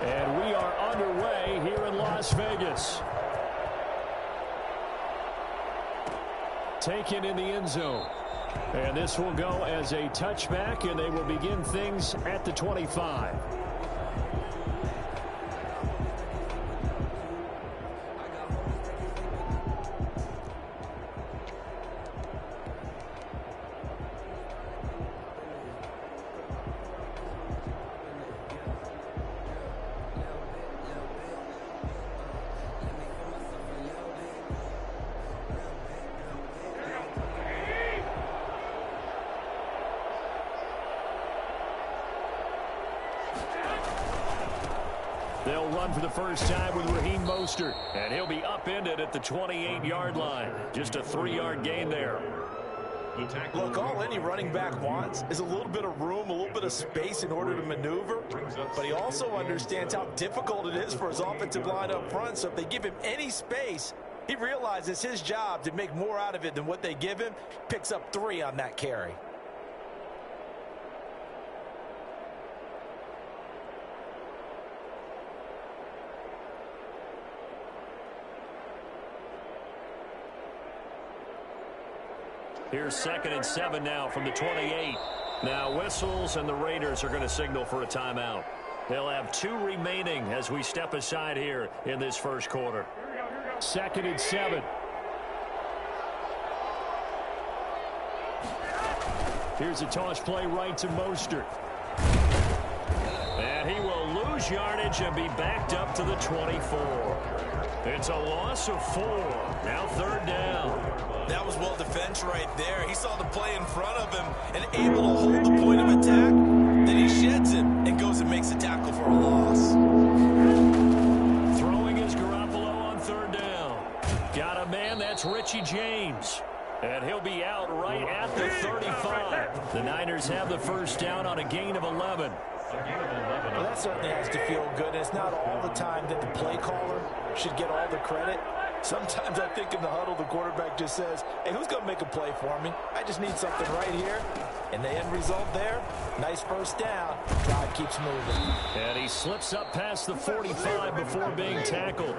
And we are underway here in Las Vegas. Taken in the end zone. And this will go as a touchback, and they will begin things at the 25. They'll run for the first time with Raheem Mostert, and he'll be upended at the 28-yard line. Just a 3-yard gain there. Look, all any running back wants is a little bit of room, a little bit of space in order to maneuver. But he also understands how difficult it is for his offensive line up front. So if they give him any space, he realizes his job to make more out of it than what they give him. Picks up 3 on that carry. Here's 2nd and 7 now from the 28. Now whistles, and the Raiders are going to signal for a timeout. They'll have 2 remaining as we step aside here in this first quarter. 2nd and 7. Here's a toss play right to Mostert. And he will lose yardage and be backed up to the 24. It's a loss of 4. Now 3rd down. That was well defense right there. He saw the play in front of him and able to hold the point of attack. Then he sheds him and goes and makes a tackle for a loss. Throwing is Garoppolo on 3rd down. Got a man, that's Richie James. And he'll be out right at the 35. The Niners have the first down on a gain of 11. Well, that certainly has to feel good. And it's not all the time that the play caller should get all the credit. Sometimes I think in the huddle, the quarterback just says, hey, who's going to make a play for me? I just need something right here. And the end result there, nice first down. Drive keeps moving. And he slips up past the 45 before being tackled.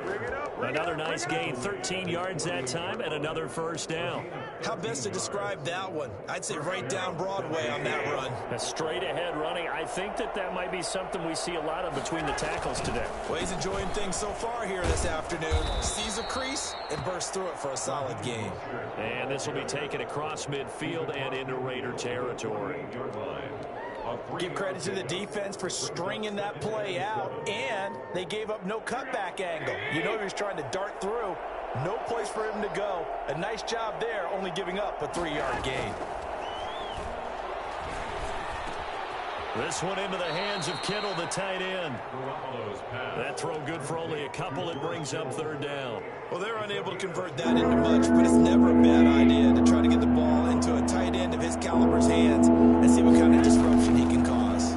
Another nice gain, 13 yards that time, and another first down. How best to describe that one? I'd say right down Broadway on that run. A straight ahead running. I think that might be something we see a lot of between the tackles today. Well, he's enjoying things so far here this afternoon. Sees a crease and bursts through it for a solid gain. And this will be taken across midfield and into Raider territory. Give credit to the defense for stringing that play out, and they gave up no cutback angle. You know he was trying to dart through. No place for him to go. A nice job there, only giving up a 3-yard gain. This one into the hands of Kittle, the tight end. That throw good for only a couple. It brings up 3rd down. Well, they're unable to convert that into much, but it's never a bad idea to try to get the ball into a tight end of his caliber's hands and see what kind of disruption he can cause.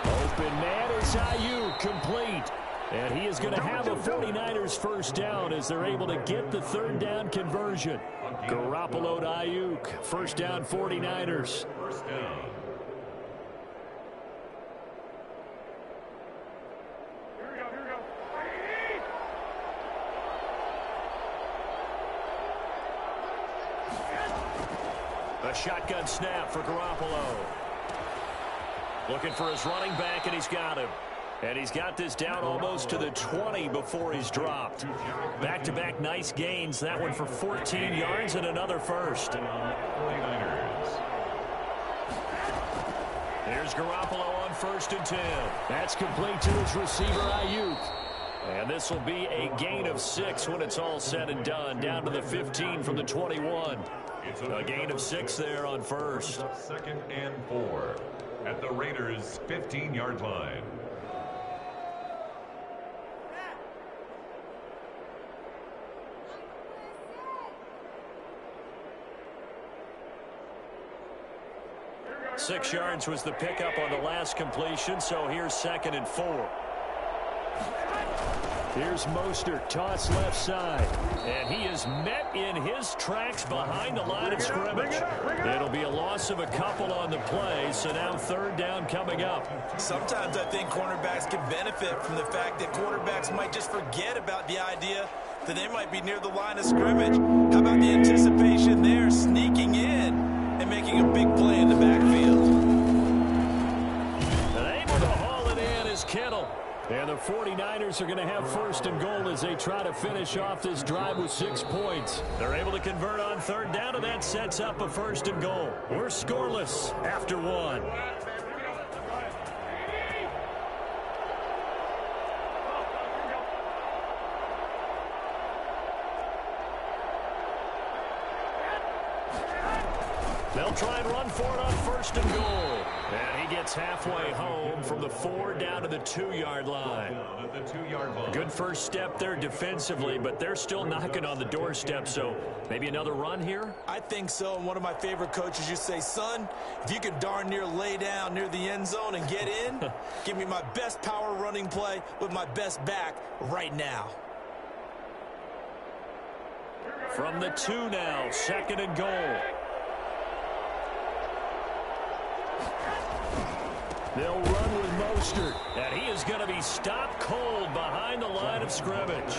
Open man is Ayuk, complete. And he is going to have a 49ers first down as they're able to get the 3rd down conversion. Garoppolo to Ayuk. First down, 49ers. First down. A shotgun snap for Garoppolo. Looking for his running back, and he's got him. And he's got this down almost to the 20 before he's dropped. Back-to-back nice gains. That one for 14 yards and another first. Here's Garoppolo on 1st and 10. That's complete to his receiver, Ayuk. And this will be a gain of 6 when it's all said and done. Down to the 15 from the 21. A gain of 6 there on first. 2nd and 4 at the Raiders' 15-yard line. Six yards was the pickup on the last completion, so here's 2nd and 4. Here's Mostert, toss left side. And he is met in his tracks behind the line of scrimmage. It'll be a loss of a couple on the play, so now third down coming up. Sometimes I think cornerbacks can benefit from the fact that quarterbacks might just forget about the idea that they might be near the line of scrimmage. How about the anticipation there, sneaking in and making a big play in the backfield? And able to haul it in is Kittle. And the 49ers are going to have first and goal as they try to finish off this drive with 6 points. They're able to convert on third down, and that sets up a first and goal. We're scoreless after 1. They'll try and run for it on first and goal. And he gets halfway home from the 4 down to the 2-yard line. Good first step there defensively, but they're still knocking on the doorstep, so maybe another run here? I think so. And one of my favorite coaches used to say, son, if you can darn near lay down near the end zone and get in, give me my best power running play with my best back right now. From the 2 now, second and goal. They'll run with Mostert, and he is going to be stopped cold behind the line of scrimmage.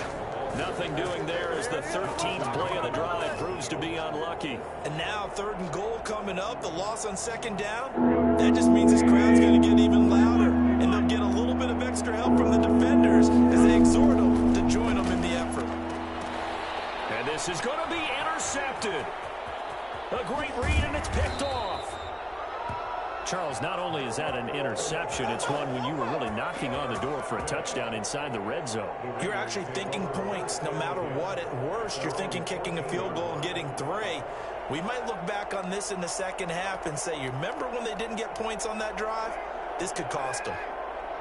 Nothing doing there as the 13th play of the drive proves to be unlucky. And now third and goal coming up, the loss on second down. That just means this crowd's going to get even louder, and they'll get a little bit of extra help from the defenders as they exhort them to join them in the effort. And this is going to be intercepted. A great read, and it's picked off. Charles, not only is that an interception, it's one when you were really knocking on the door for a touchdown inside the red zone. You're actually thinking points no matter what. At worst, you're thinking kicking a field goal and getting 3. We might look back on this in the second half and say, you remember when they didn't get points on that drive? This could cost them.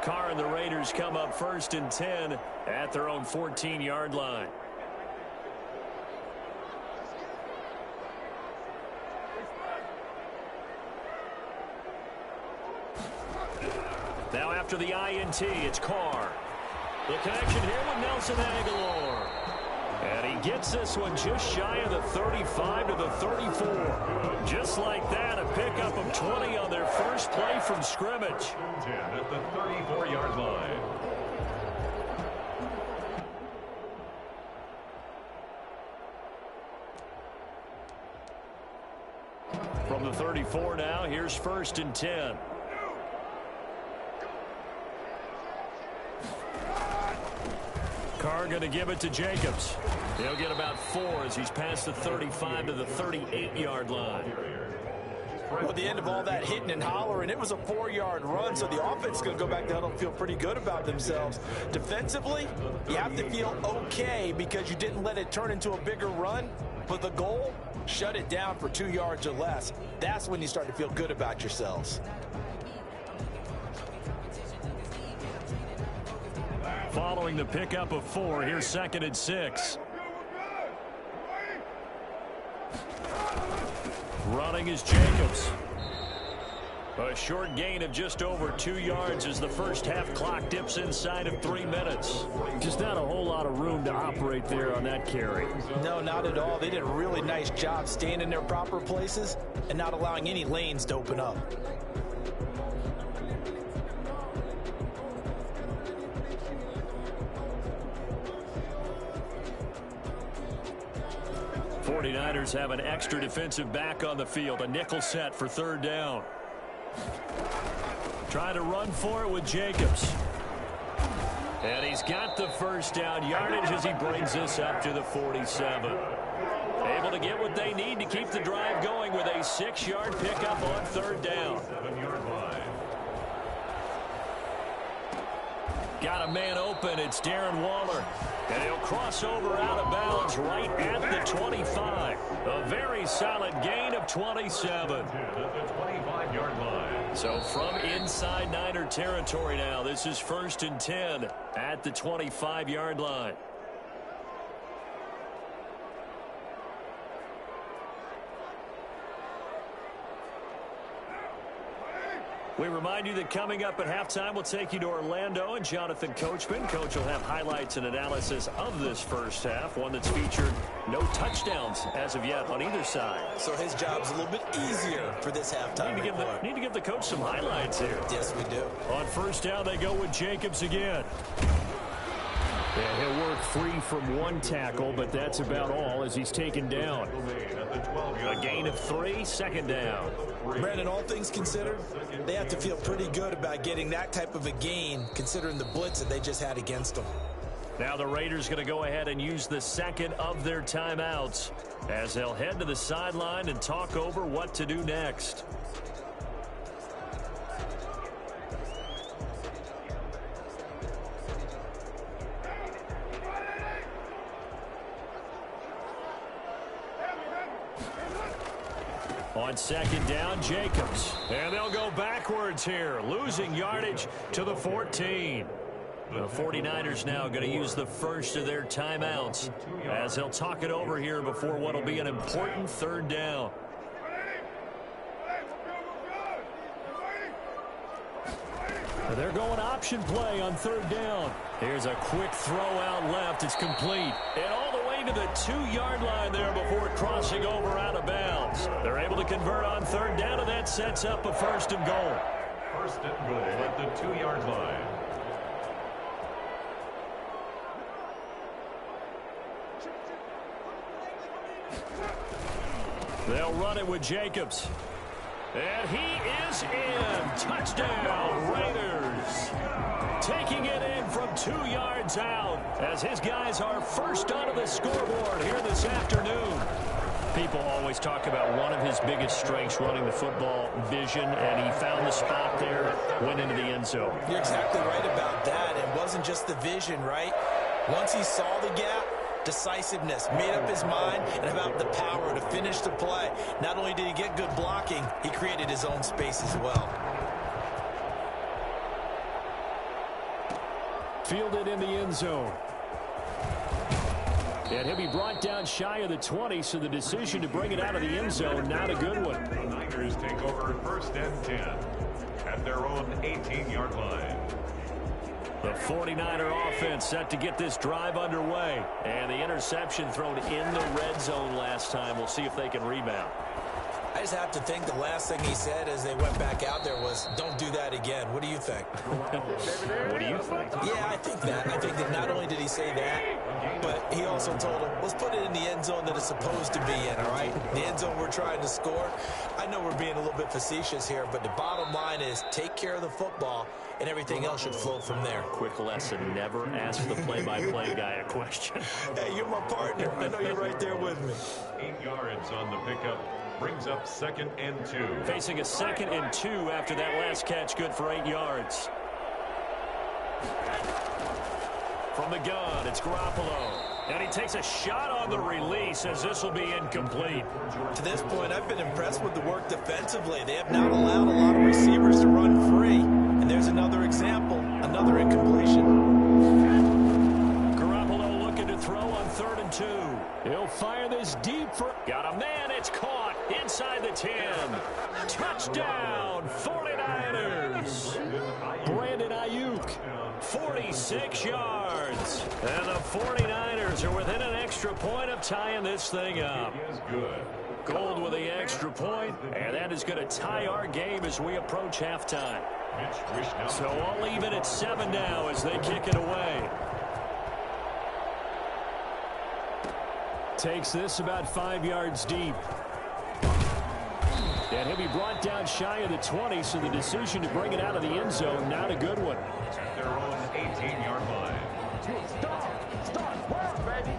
Carr and the Raiders come up first and 10 at their own 14-yard line. Now after the INT, it's Carr. The connection here with Nelson Aguilar. And he gets this one just shy of the 35 to the 34. Just like that, a pickup of 20 on their first play from scrimmage. 10 at the 34-yard line. From the 34 now, here's first and 10. Carr going to give it to Jacobs. He'll get about 4 as he's past the 35 to the 38-yard line. Well, at the end of all that hitting and hollering, it was a 4-yard run, so the offense is going to go back down and feel pretty good about themselves. Defensively, you have to feel okay because you didn't let it turn into a bigger run, but the goal, shut it down for 2 yards or less. That's when you start to feel good about yourselves. Following the pickup of 4, here's second and 6. Running is Jacobs. A short gain of just over 2 yards as the first half clock dips inside of 3 minutes. Just not a whole lot of room to operate there on that carry. No, not at all. They did a really nice job staying in their proper places and not allowing any lanes to open up. '49ers have an extra defensive back on the field. A nickel set for third down. Trying to run for it with Jacobs. And he's got the first down yardage as he brings this up to the 47. Able to get what they need to keep the drive going with a 6-yard pickup on third down. Got a man open. It's Darren Waller. And he'll cross over out of bounds right at the 25. A very solid gain of 27. So from inside Niner territory now, this is first and 10 at the 25-yard line. We remind you that coming up at halftime, we'll take you to Orlando and Jonathan Coachman. Coach will have highlights and analysis of this first half, one that's featured no touchdowns as of yet on either side. So his job's a little bit easier for this halftime report. Need to give the coach some highlights here. Yes, we do. On first down, they go with Jacobs again. Yeah, he'll work free from one tackle, but that's about all as he's taken down. A gain of 3, second down. Brandon, all things considered, they have to feel pretty good about getting that type of a gain, considering the blitz that they just had against them. Now the Raiders going to go ahead and use the second of their timeouts as they'll head to the sideline and talk over what to do next. On second down, Jacobs. And they'll go backwards here, losing yardage to the 14. The 49ers now going to use the first of their timeouts as they'll talk it over here before what will be an important third down. They're going option play on third down. Here's a quick throw out left. It's complete. And all the way to the 2-yard line there before crossing over out of bounds. They're able to convert on third down, and that sets up a first and goal. First and goal at the 2-yard line. They'll run it with Jacobs. And he is in. Touchdown, Raiders. Taking it in from 2 yards out as his guys are first onto the scoreboard here this afternoon. People always talk about one of his biggest strengths running the football, vision, and he found the spot there, went into the end zone. You're exactly right about that. It wasn't just the vision, right? Once he saw the gap, decisiveness, made up his mind, and about the power to finish the play. Not only did he get good blocking, he created his own space as well. Fielded in the end zone. And he'll be brought down shy of the 20, so the decision to bring it out of the end zone, not a good one. The Niners take over first and 10 at their own 18-yard line. The 49er offense set to get this drive underway. And the interception thrown in the red zone last time. We'll see if they can rebound. I just have to think the last thing he said as they went back out there was, don't do that again. What do you think? What do you think? Yeah, I think that. I think that not only did he say that, but he also told him, let's put it in the end zone that it's supposed to be in, all right? The end zone we're trying to score. I know we're being a little bit facetious here, but the bottom line is take care of the football, and everything else should flow from there. Quick lesson, never ask the play-by-play guy a question. Hey, you're my partner. I know you're right there with me. 8 yards on the pickup. Brings up second and 2. Facing a second and 2 after that last catch, good for 8 yards. From the gun, it's Garoppolo. And he takes a shot on the release as this will be incomplete. To this point, I've been impressed with the work defensively. They have not allowed a lot of receivers to run free. And there's another example, another incompletion. Garoppolo looking to throw on third and 2. He'll fire this deep for... Got a man, it's caught inside the 10. Touchdown, 49ers. Brandon Ayuk, 46 yards. And the 49ers are within an extra point of tying this thing up. Gold with the extra point, and that is going to tie our game as we approach halftime. So all even at 7 now as they kick it away. Takes this about 5 yards deep. And he'll be brought down shy of the 20, so the decision to bring it out of the end zone, not a good one. At their own 18-yard line. Start, work, baby.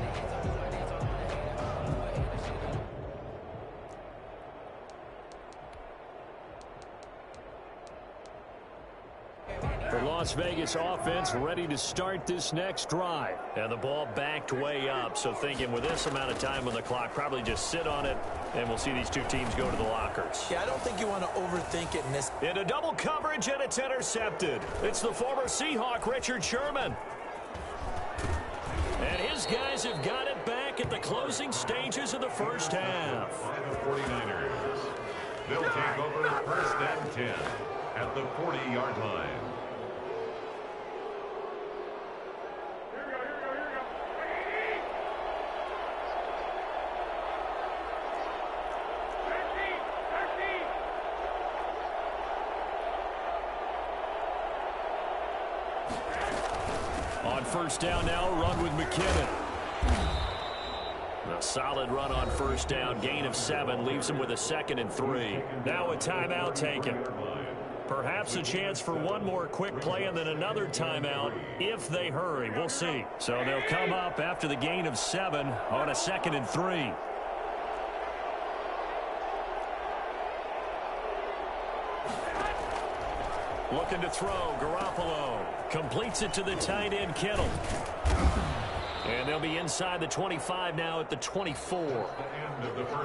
The Las Vegas offense ready to start this next drive. And the ball backed way up, so thinking with this amount of time on the clock, probably just sit on it, and we'll see these two teams go to the lockers. Yeah, I don't think you want to overthink it in this. Into double coverage, and it's intercepted. It's the former Seahawk, Richard Sherman. And his guys have got it back at the closing stages of the first half. By the 49ers. They'll take over first and 10 at the 40-yard line. On first down now, run with McKinnon. A solid run on first down. Gain of 7 leaves him with a 2nd and 3. Now a timeout taken. Perhaps a chance for one more quick play and then another timeout if they hurry. We'll see. So they'll come up after the gain of 7 on a 2nd and 3. Looking to throw, Garoppolo completes it to the tight end, Kittle. And they'll be inside the 25 now at the 24.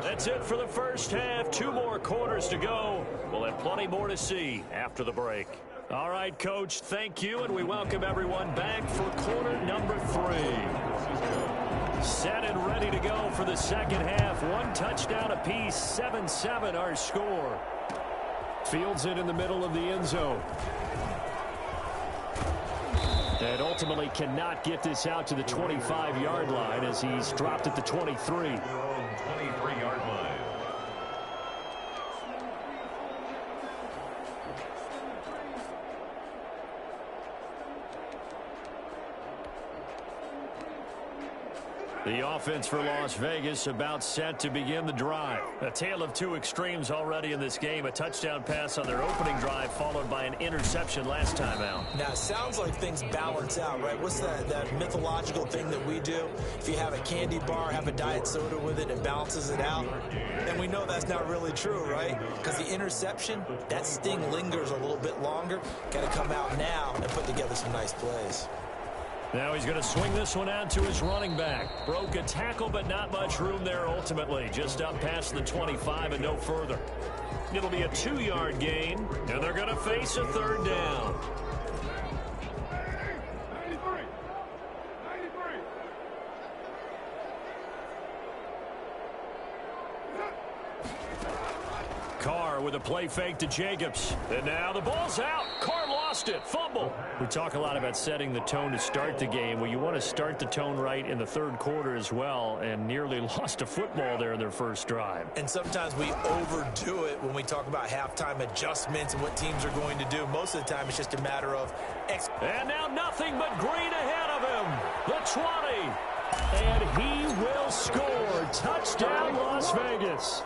That's it for the first half. 2 more quarters to go. We'll have plenty more to see after the break. All right, Coach, thank you, and we welcome everyone back for quarter number 3. Set and ready to go for the second half. 1 touchdown apiece, 7-7 our score. Fields it in the middle of the end zone. And ultimately cannot get this out to the 25-yard line as he's dropped at the 23. 23-yard line. The offense for Las Vegas about set to begin the drive. A tale of 2 extremes already in this game. A touchdown pass on their opening drive followed by an interception last time out. Now, it sounds like things balance out, right? What's that mythological thing that we do? If you have a candy bar, have a diet soda with it, it balances it out. And we know that's not really true, right? Because the interception, that sting lingers a little bit longer. Got to come out now and put together some nice plays. Now he's going to swing this one out to his running back. Broke a tackle, but not much room there ultimately. Just up past the 25 and no further. It'll be a 2-yard gain, and they're going to face a 3rd down. Carr with a play fake to Jacobs. And now the ball's out. Carr lost it. Fumble. We talk a lot about setting the tone to start the game. Well, you want to start the tone right in the 3rd quarter as well, and nearly lost a football there in their first drive. And sometimes we overdo it when we talk about halftime adjustments and what teams are going to do. Most of the time, it's just a matter of... And now nothing but green ahead of him. The 20. And he will score. Touchdown, Las Vegas.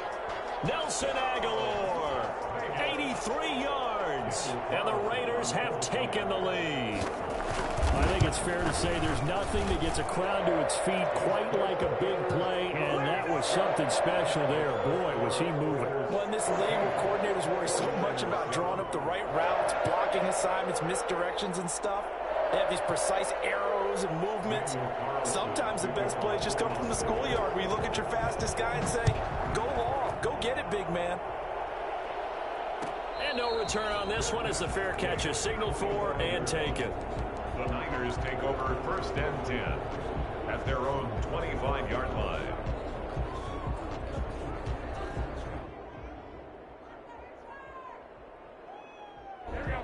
Nelson Aguilar, 83 yards, and the Raiders have taken the lead. I think it's fair to say there's nothing that gets a crowd to its feet quite like a big play, and that was something special there. Boy, was he moving. Well, in this league where coordinators worry so much about drawing up the right routes, blocking assignments, misdirections and stuff, they have these precise arrows and movements. Sometimes the best plays just come from the schoolyard where you look at your fastest guy and say, go long. Go get it, big man. And no return on this one as the fair catch is signaled for and taken. The Niners take over 1st and 10 at their own 25-yard line.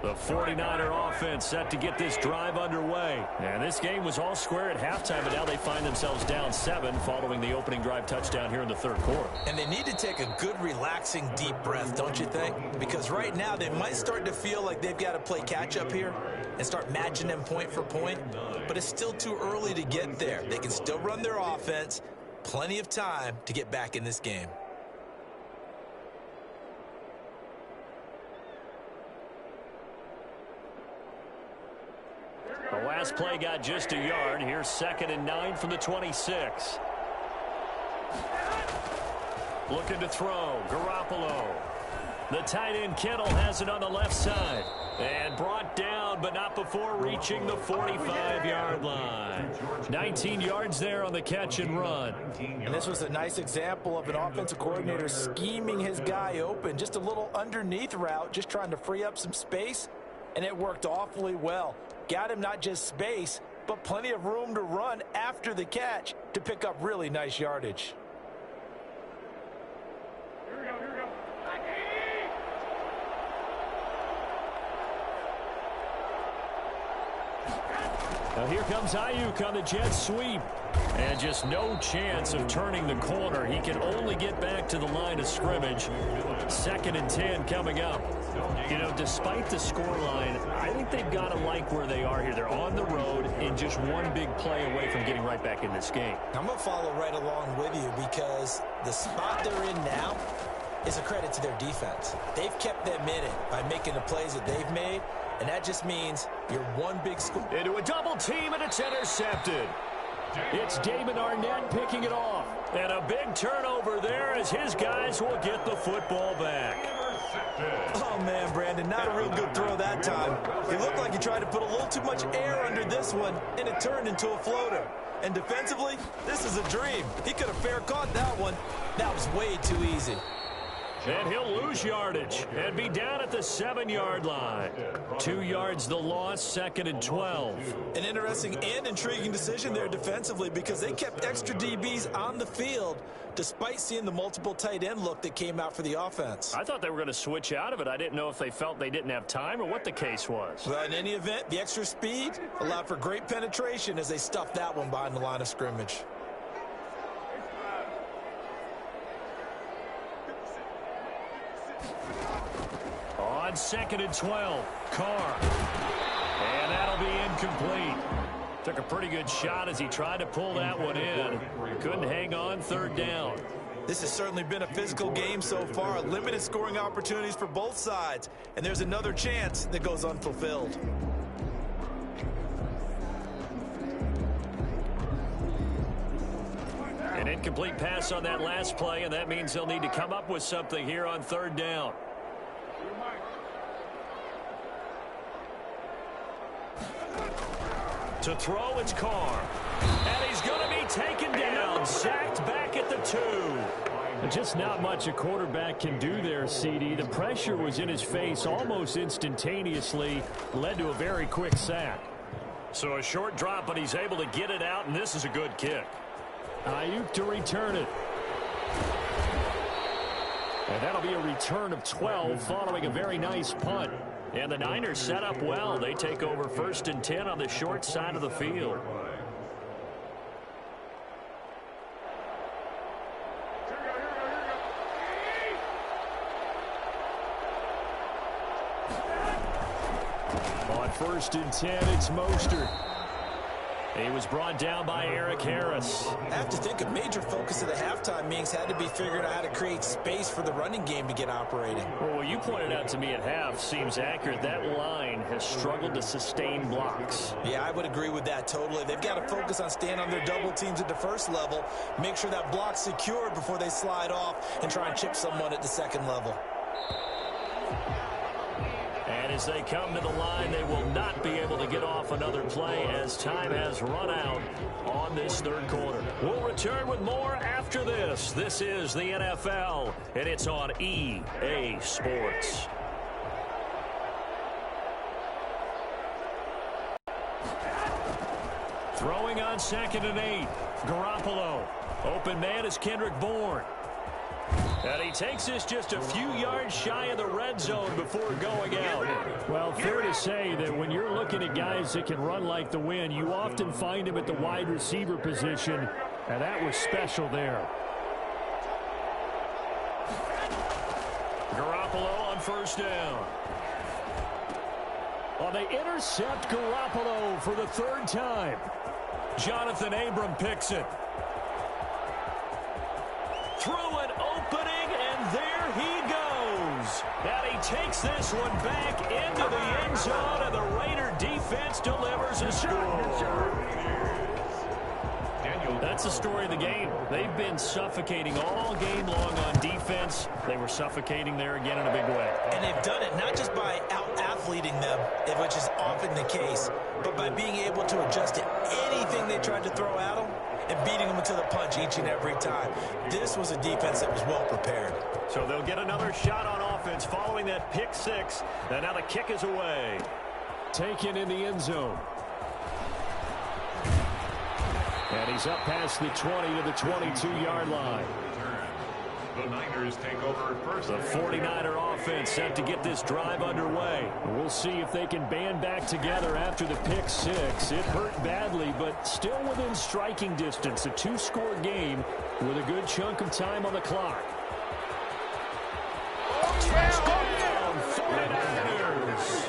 The 49er offense set to get this drive underway. And this game was all square at halftime, but now they find themselves down 7 following the opening drive touchdown here in the 3rd quarter. And they need to take a good, relaxing, deep breath, don't you think? Because right now they might start to feel like they've got to play catch-up here and start matching them point for point. But it's still too early to get there. They can still run their offense. Plenty of time to get back in this game. The last play got just a yard. Here's 2nd and 9 from the 26. Looking to throw. Garoppolo. The tight end Kittle has it on the left side. And brought down, but not before reaching the 45-yard line. 19 yards there on the catch and run. And this was a nice example of an offensive coordinator scheming his guy open. Just a little underneath route, just trying to free up some space. And it worked awfully well. Got him not just space, but plenty of room to run after the catch to pick up really nice yardage. Now here comes Ayuk on the jet sweep. And just no chance of turning the corner. He can only get back to the line of scrimmage. 2nd and 10 coming up. You know, despite the scoreline, I think they've got to like where they are here. They're on the road and just one big play away from getting right back in this game. I'm going to follow right along with you because the spot they're in now is a credit to their defense. They've kept them in it by making the plays that they've made, and that just means you're one big score. Into a double team, and it's intercepted. It's Damon Arnett picking it off. And a big turnover there as his guys will get the football back. Oh, man, Brandon, not a real good throw that time. It looked like he tried to put a little too much air under this one, and it turned into a floater. And defensively, this is a dream. He could have fair caught that one. That was way too easy. And he'll lose yardage and be down at the 7-yard line. 2 yards the loss, 2nd and 12. An interesting and intriguing decision there defensively because they kept extra DBs on the field despite seeing the multiple tight end look that came out for the offense. I thought they were going to switch out of it. I didn't know if they felt they didn't have time or what the case was. Well, in any event, the extra speed allowed for great penetration as they stuffed that one behind the line of scrimmage. On 2nd and 12, Carr. And that'll be incomplete. Took a pretty good shot as he tried to pull that one in. Couldn't hang on, 3rd down. This has certainly been a physical game so far. Limited scoring opportunities for both sides. And there's another chance that goes unfulfilled. An incomplete pass on that last play, and that means they'll need to come up with something here on 3rd down. To throw, it's Carr. And he's going to be taken down, sacked back at the 2. Just not much a quarterback can do there, CD. The pressure was in his face almost instantaneously, led to a very quick sack. So a short drop, but he's able to get it out, and this is a good kick. Ayuk to return it. And that'll be a return of 12 following a very nice punt. And the Niners set up well. They take over 1st and 10 on the short side of the field. On 1st and 10, it's Mostert. He was brought down by Eric Harris. I have to think a major focus of the halftime meetings had to be figuring out how to create space for the running game to get operating. Well, what you pointed out to me at half seems accurate. That line has struggled to sustain blocks. Yeah, I would agree with that totally. They've got to focus on staying on their double teams at the 1st level, make sure that block's secured before they slide off and try and chip someone at the 2nd level. And as they come to the line, they will not be able to get off another play as time has run out on this 3rd quarter. We'll return with more after this. This is the NFL, and it's on EA Sports. Throwing on 2nd and 8, Garoppolo. Open man is Kendrick Bourne. And he takes this just a few yards shy of the red zone before going out. Well, fair to say that when you're looking at guys that can run like the wind, you often find him at the wide receiver position, and that was special there. Garoppolo on 1st down. Well, they intercept Garoppolo for the 3rd time. Jonathan Abram picks it. Through an opening, and there he goes. And he takes this one back into the end zone, and the Raider defense delivers a score. That's the story of the game. They've been suffocating all game long on defense. They were suffocating there again in a big way. And they've done it not just by out-athleting them, which is often the case, but by being able to adjust to anything they tried to throw at them and beating them to the punch each and every time. This was a defense that was well prepared. So they'll get another shot on offense following that pick 6. And now the kick is away. Taken in the end zone. And he's up past the 20 to the 22-yard line. The Niners take over at first. The 49er offense set to get this drive underway. We'll see if they can band back together after the pick six. It hurt badly, but still within striking distance. A two-score game with a good chunk of time on the clock. Touchdown, 49ers.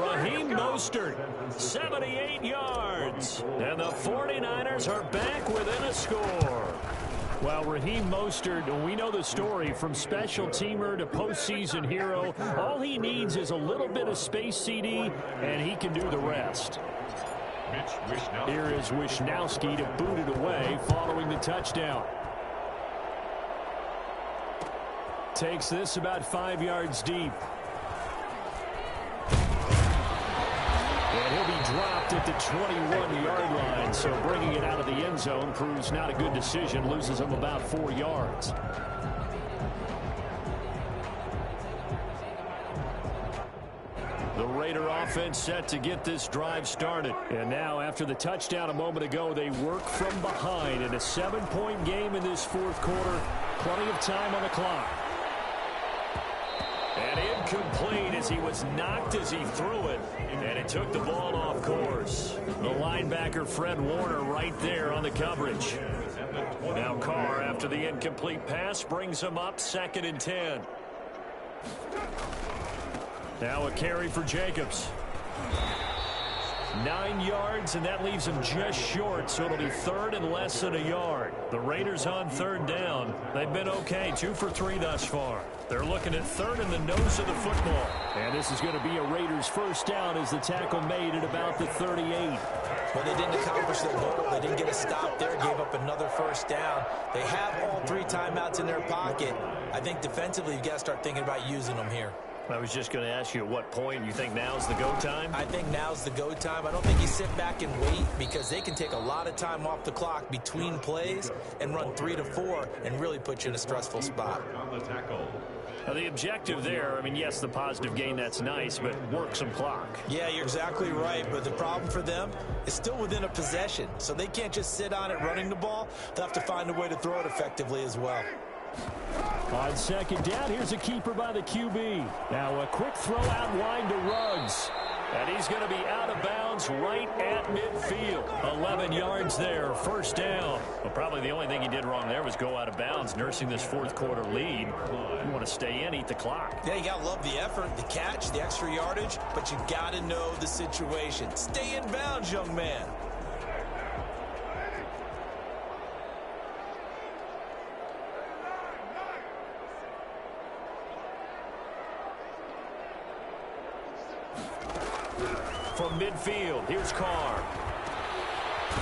Raheem Mostert, 78 yards. And the 49ers are back within a score. Well, Raheem Mostert, we know the story, from special teamer to postseason hero. All he needs is a little bit of space, CD, and he can do the rest. Here is Wishnowski to boot it away following the touchdown. Takes this about 5 yards deep. And he'll be dropped at the 21-yard line, so bringing it out of the end zone proves not a good decision, loses him about 4 yards. The Raider offense set to get this drive started. And now, after the touchdown a moment ago, they work from behind in a 7-point game in this fourth quarter. Plenty of time on the clock. And incomplete as he was knocked as he threw it. And it took the ball off course. The linebacker, Fred Warner, right there on the coverage. Now Carr, after the incomplete pass, brings him up 2nd and 10. Now a carry for Jacobs. 9 yards, and that leaves him just short, so it'll be 3rd and less than a yard. The Raiders on 3rd down. They've been okay, 2 for 3 thus far. They're looking at 3rd in the nose of the football. And this is going to be a Raiders first down as the tackle made at about the 38. Well, they didn't accomplish their goal. They didn't get a stop there, gave up another first down. They have all 3 timeouts in their pocket. I think defensively you've got to start thinking about using them here. I was just going to ask you at what point you think now's the go time? I think now's the go time. I don't think you sit back and wait, because they can take a lot of time off the clock between plays and run 3 to 4 and really put you in a stressful spot. On the tackle. Now, the objective there, I mean, yes, the positive gain, that's nice, but work some clock. Yeah, you're exactly right, but the problem for them is still within a possession, so they can't just sit on it running the ball. They'll have to find a way to throw it effectively as well. On 2nd down, here's a keeper by the QB. Now a quick throw out wide to Ruggs. And he's going to be out of bounds right at midfield. 11 yards there, first down. Well, probably the only thing he did wrong there was go out of bounds, nursing this fourth quarter lead. You want to stay in, eat the clock. Yeah, you got to love the effort, the catch, the extra yardage, but you got to know the situation. Stay in bounds, young man. From midfield, here's Carr.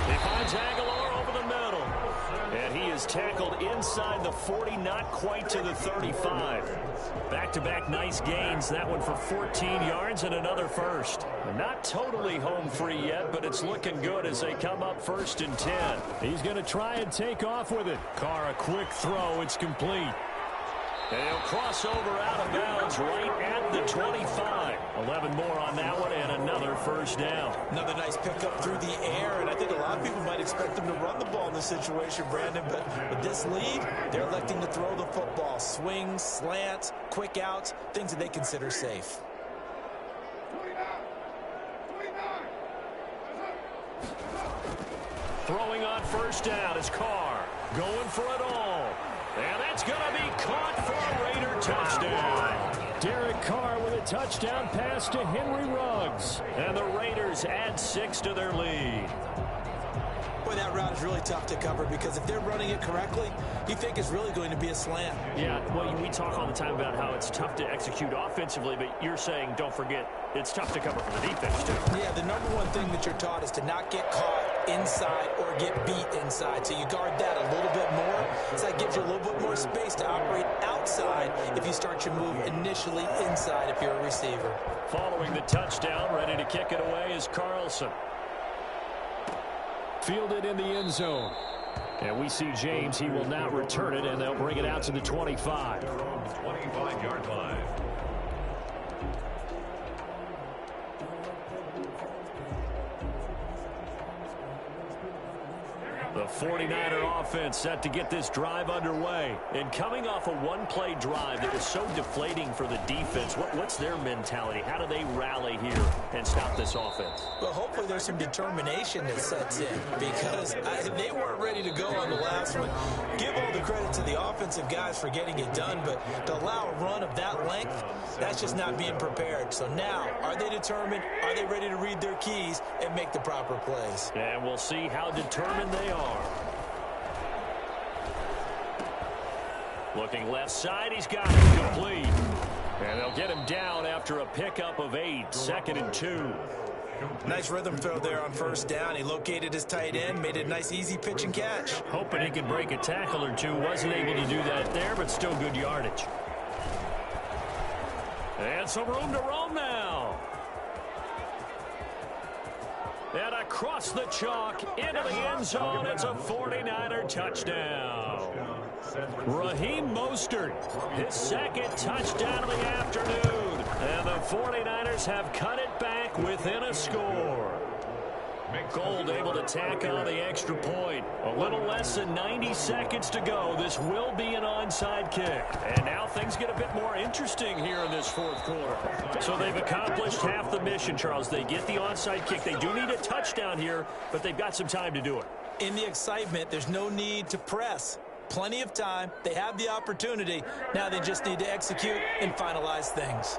He finds Aguilar over the middle. And he is tackled inside the 40, not quite to the 35. Back-to-back nice gains. That one for 14 yards and another first. Not totally home free yet, but it's looking good as they come up 1st and 10. He's going to try and take off with it. Carr, a quick throw. It's complete. And he'll cross over out of bounds right at the 25. 11 more on that one and another first down. Another nice pickup through the air, and I think a lot of people might expect them to run the ball in this situation, Brandon, but with this lead, they're electing to throw the football. Swings, slants, quick outs, things that they consider safe. Throwing on first down is Carr. Going for it all. And that's going to be caught for a Raider touchdown. Derek Carr with a touchdown pass to Henry Ruggs. And the Raiders add 6 to their lead. Boy, that route is really tough to cover, because if they're running it correctly, you think it's really going to be a slant. Yeah, well, we talk all the time about how it's tough to execute offensively, but you're saying, don't forget, it's tough to cover for the defense, too. Yeah, the number one thing that you're taught is to not get caught inside or get beat inside. So you guard that a little bit more. So that gives you a little bit more space to operate outside if you start your move initially inside if you're a receiver. Following the touchdown, ready to kick it away is Carlson. Fielded in the end zone. And we see James. He will not return it, and they'll bring it out to the 25. 25-yard line. The The 49er offense set to get this drive underway. And coming off a one-play drive that was so deflating for the defense, what's their mentality? How do they rally here and stop this offense? Well, hopefully there's some determination that sets in because they weren't ready to go on the last one. Give all the credit to the offensive guys for getting it done, but to allow a run of that length, that's just not being prepared. So now, are they determined? Are they ready to read their keys and make the proper plays? And we'll see how determined they are. Looking left side, he's got it complete. And they'll get him down after a pickup of 8, 2nd and 2. Nice rhythm throw there on first down. He located his tight end, made it a nice easy pitch and catch. Hoping he could break a tackle or two. Wasn't able to do that there, but still good yardage. And some room to roam now. And across the chalk, into the end zone, it's a 49er touchdown. Raheem Mostert, his second touchdown of the afternoon. And the 49ers have cut it back within a score. Gold able to tack on the extra point. A little less than 90 seconds to go. This will be an onside kick. And now things get a bit more interesting here in this fourth quarter. So they've accomplished half the mission, Charles. They get the onside kick. They do need a touchdown here, but they've got some time to do it. In the excitement, there's no need to press. Plenty of time. They have the opportunity. Now they just need to execute and finalize things.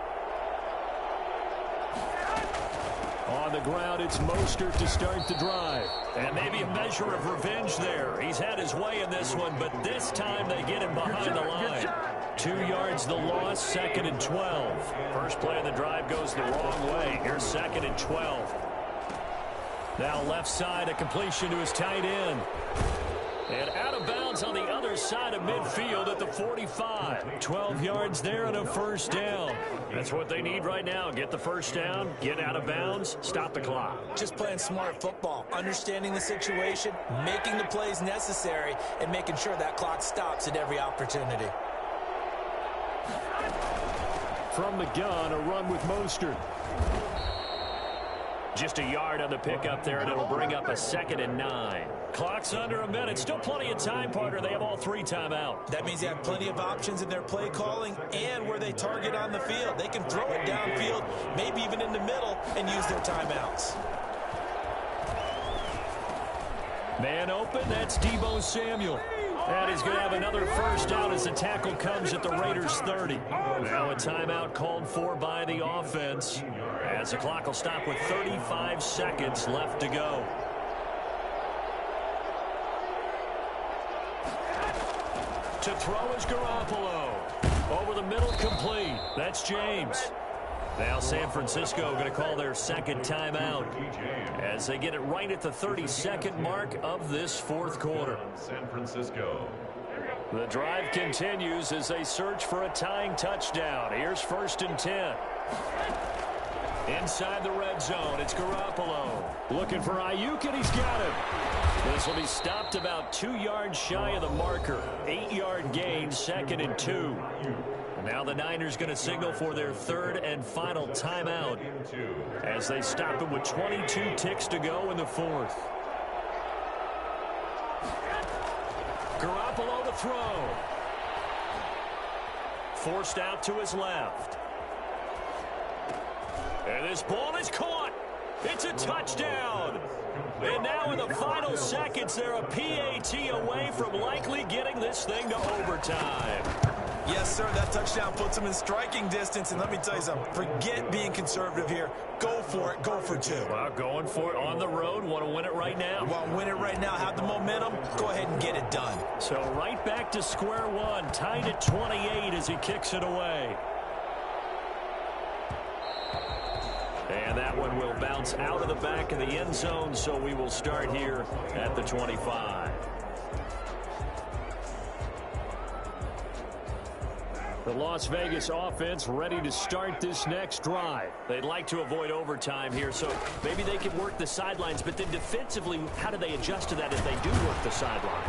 On the ground, it's Mostert to start the drive. And maybe a measure of revenge there. He's had his way in this one, but this time they get him behind the line. 2 yards the loss, 2nd and 12. First play of the drive goes the wrong way. Here's 2nd and 12. Now left side, a completion to his tight end. And out of bounds on the other side of midfield at the 45. 12 yards there and a first down. That's what they need right now. Get the first down, get out of bounds, stop the clock. Just playing smart football, understanding the situation, making the plays necessary, and making sure that clock stops at every opportunity. From the gun, a run with Mostert. Just a yard on the pickup there, and it'll bring up a 2nd and 9. Clock's under a minute. Still plenty of time, partner. They have all 3 timeouts. That means they have plenty of options in their play calling and where they target on the field. They can throw it downfield, maybe even in the middle, and use their timeouts. Man open, that's Deebo Samuel. And he's going to have another first down as the tackle comes at the Raiders' 30. Now a timeout called for by the offense as the clock will stop with 35 seconds left to go. To throw is Garoppolo. Over the middle, complete. That's James. Now San Francisco going to call their second timeout as they get it right at the 32nd mark of this fourth quarter. San Francisco. The drive continues as they search for a tying touchdown. Here's 1st and 10. Inside the red zone, it's Garoppolo. Looking for Ayuk, and he's got him. This will be stopped about 2 yards shy of the marker. 8-yard gain, 2nd and 2. Now the Niners going to signal for their 3rd and final timeout as they stop him with 22 ticks to go in the 4th. Garoppolo to throw. Forced out to his left. And this ball is caught. It's a touchdown. And now in the final seconds, they're a PAT away from likely getting this thing to overtime. Yes, sir, that touchdown puts them in striking distance. And let me tell you something, forget being conservative here. Go for it, go for 2. Well, going for it on the road. Want to win it right now? Want to win it right now, have the momentum, go ahead and get it done. So right back to square one, tied at 28 as he kicks it away. And that one will bounce out of the back of the end zone, so we will start here at the 25. The Las Vegas offense ready to start this next drive. They'd like to avoid overtime here, so maybe they can work the sidelines. But then defensively, how do they adjust to that if they do work the sideline?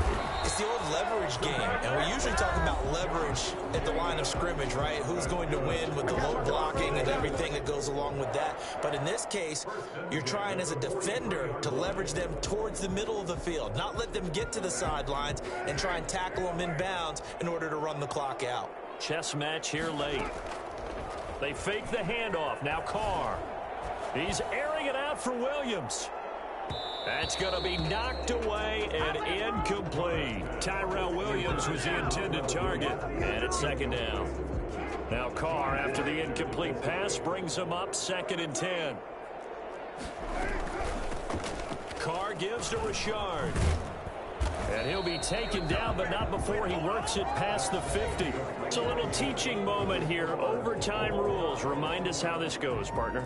It's the old leverage game, and we usually talk about leverage at the line of scrimmage, right? Who's going to win with the low blocking and everything that goes along with that. But in this case, you're trying as a defender to leverage them towards the middle of the field, not let them get to the sidelines and try and tackle them in bounds in order to run the clock out. Chess match here late. They fake the handoff. Now Carr. He's airing it out for Williams. That's going to be knocked away and incomplete. Tyrell Williams was the intended target. And it's second down. Now Carr, after the incomplete pass, brings him up 2nd and 10. Carr gives to Richard. And he'll be taken down, but not before he works it past the 50. It's a little teaching moment here. Overtime rules. Remind us how this goes, partner.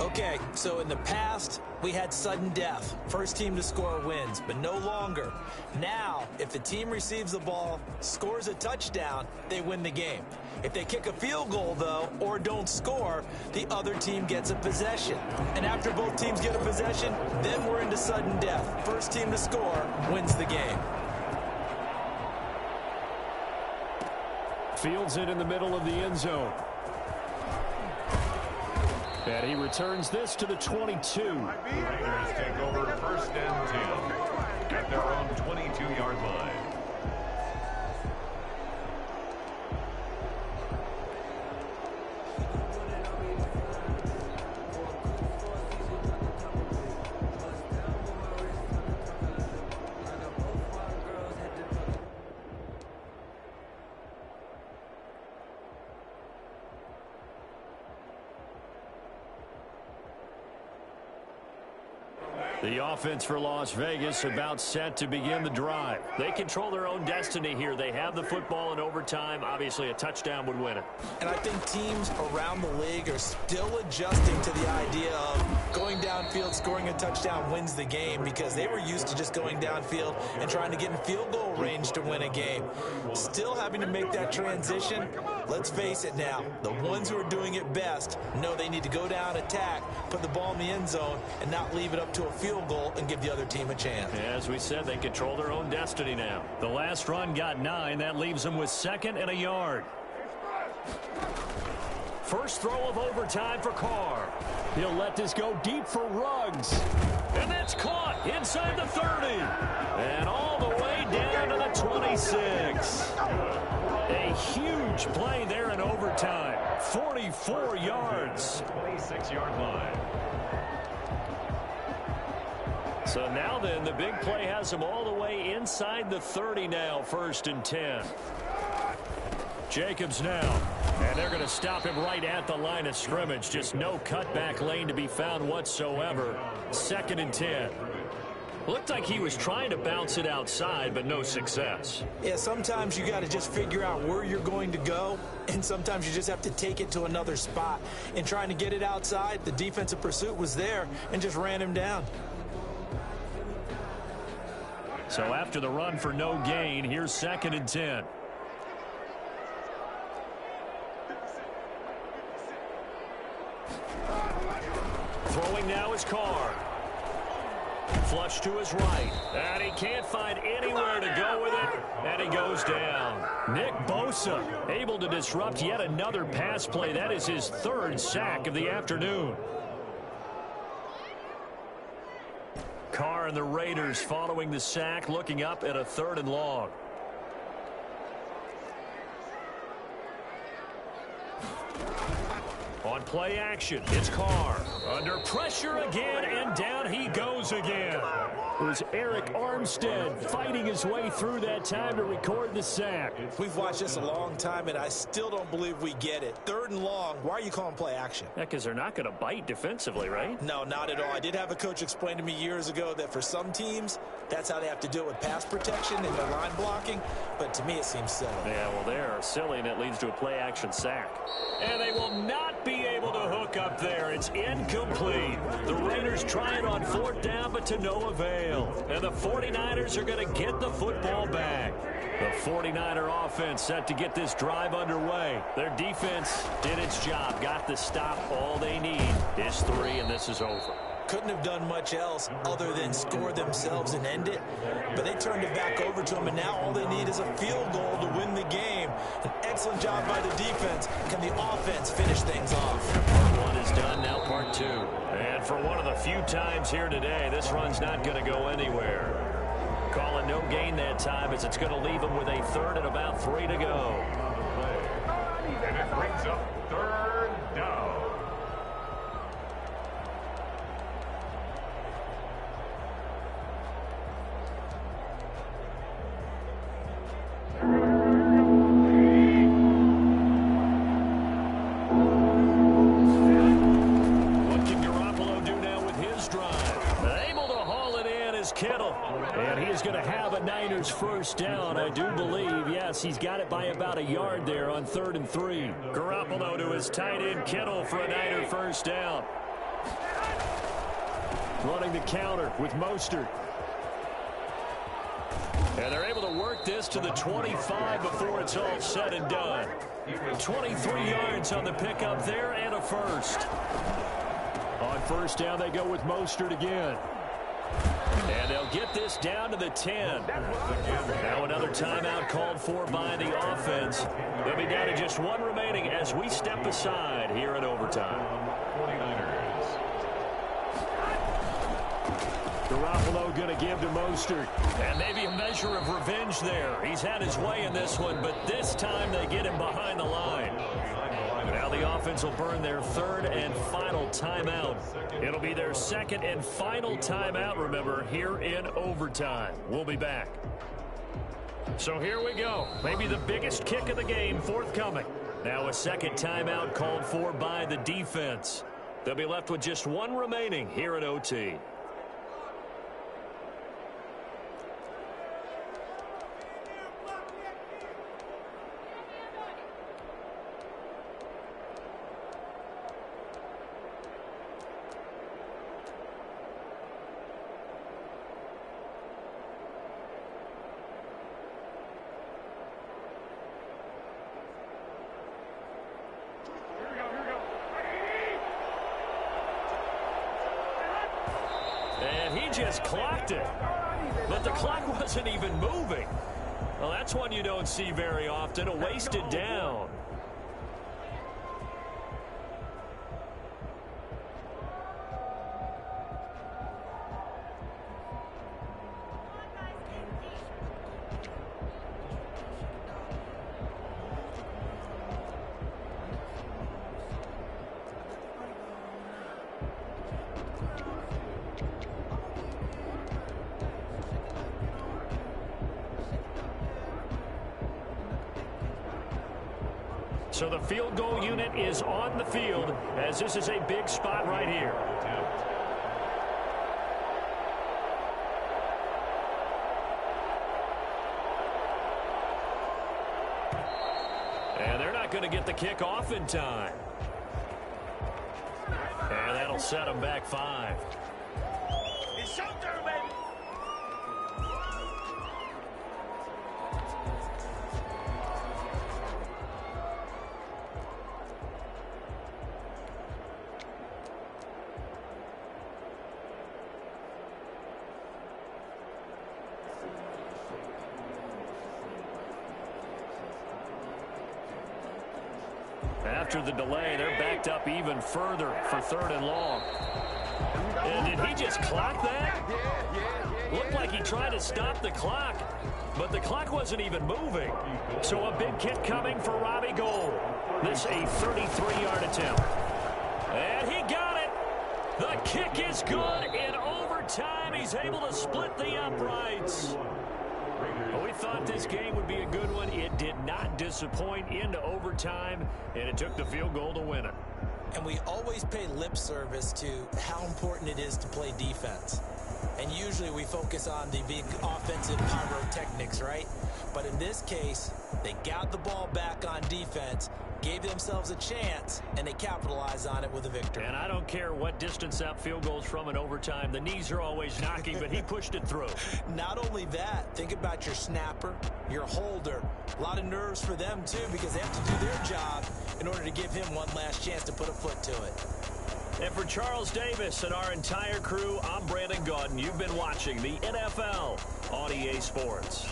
Okay, so in the past, we had sudden death. First team to score wins, but no longer. Now, if the team receives the ball, scores a touchdown, they win the game. If they kick a field goal, though, or don't score, the other team gets a possession. And after both teams get a possession, then we're into sudden death. First team to score wins the game. Fields it in the middle of the end zone. And he returns this to the 22. The Raiders take over 1st and 10 at their own 22-yard line. The offense for Las Vegas about set to begin the drive. They control their own destiny here. They have the football in overtime. Obviously, a touchdown would win it. And I think teams around the league are still adjusting to the idea of going downfield, scoring a touchdown wins the game, because they were used to just going downfield and trying to get in field goal range to win a game. Still having to make that transition. Let's face it now, the ones who are doing it best know they need to go down, attack, put the ball in the end zone, and not leave it up to a field goal and give the other team a chance. As we said, they control their own destiny now. The last run got 9. That leaves them with 2nd and a yard. First throw of overtime for Carr. He'll let this go deep for Ruggs. And that's caught inside the 30. And all the way down to the 26. A huge play there in overtime. 44 yards. 26-yard line. So now then, the big play has them all the way inside the 30 now, 1st and 10. Jacobs now. And they're going to stop him right at the line of scrimmage. Just no cutback lane to be found whatsoever. 2nd and 10. Looked like he was trying to bounce it outside, but no success. Yeah, sometimes you got to just figure out where you're going to go, and sometimes you just have to take it to another spot. In trying to get it outside, the defensive pursuit was there and just ran him down. So after the run for no gain, here's 2nd and 10. Throwing now is Carr. Flush to his right. And he can't find anywhere to go with it. And he goes down. Nick Bosa able to disrupt yet another pass play. That is his 3rd sack of the afternoon. Carr and the Raiders following the sack, looking up at a 3rd and long. On play action, it's Carr. Under pressure again, and down he goes again. It was Eric Armstead fighting his way through that time to record the sack. We've watched this a long time, and I still don't believe we get it. 3rd and long, why are you calling play action? Yeah, because they're not going to bite defensively, right? No, not at all. I did have a coach explain to me years ago that for some teams, that's how they have to do it with pass protection and their line blocking, but to me it seems silly. Yeah, well, they're silly, and it leads to a play action sack. And they will not be able able to hook up there. It's incomplete. The Raiders try it on 4th down, but to no avail. And the 49ers are going to get the football back. The 49er offense set to get this drive underway. Their defense did its job, got the stop. All they need is 3, and this is over. Couldn't have done much else other than score themselves and end it. But they turned it back over to them, and now all they need is a field goal to win the game. An excellent job by the defense. Can the offense finish things off? Part 1 is done, now part 2. And for one of the few times here today, this run's not going to go anywhere. Calling no gain that time as it's going to leave them with a 3rd and about 3 to go. And it brings up 3rd down. And he is going to have a Niners 1st down, I do believe. Yes, he's got it by about a yard there on 3rd and 3. Garoppolo to his tight end Kittle for a Niner 1st down. Running the counter with Mostert. And they're able to work this to the 25 before it's all said and done. 23 yards on the pickup there and a 1st. On 1st down, they go with Mostert again. And they'll get this down to the 10. Now another timeout called for by the offense. They'll be down to just 1 remaining as we step aside here in overtime. Garoppolo going to give to Mostert. And maybe a measure of revenge there. He's had his way in this one, but this time they get him behind the line. Now the offense will burn their 3rd and final timeout. It'll be their 2nd and final timeout, remember, here in overtime. We'll be back. So here we go. Maybe the biggest kick of the game forthcoming. Now a 2nd timeout called for by the defense. They'll be left with just 1 remaining here at OT. And he just clocked it. But the clock wasn't even moving. Well, that's one you don't see very often, a wasted down. So the field goal unit is on the field as this is a big spot right here. And they're not going to get the kick off in time. And that'll set them back 5. It's showtime, baby. After the delay, they're backed up even further for 3rd and long. And did he just clock that? Looked like he tried to stop the clock, but the clock wasn't even moving. So a big kick coming for Robbie Gould. This a 33-yard attempt. And he got it. The kick is good in overtime. He's able to split the uprights. We thought this game would be a good one. It did not disappoint into overtime, and it took the field goal to win it. And we always pay lip service to how important it is to play defense. And usually we focus on the big offensive pyrotechnics, right? But in this case, they got the ball back on defense, gave themselves a chance, and they capitalized on it with a victory. And I don't care what distance that field goes from in overtime. The knees are always knocking, but he pushed it through. Not only that, think about your snapper, your holder. A lot of nerves for them, too, because they have to do their job in order to give him one last chance to put a foot to it. And for Charles Davis and our entire crew, I'm Brandon Gaudin. You've been watching the NFL on EA Sports.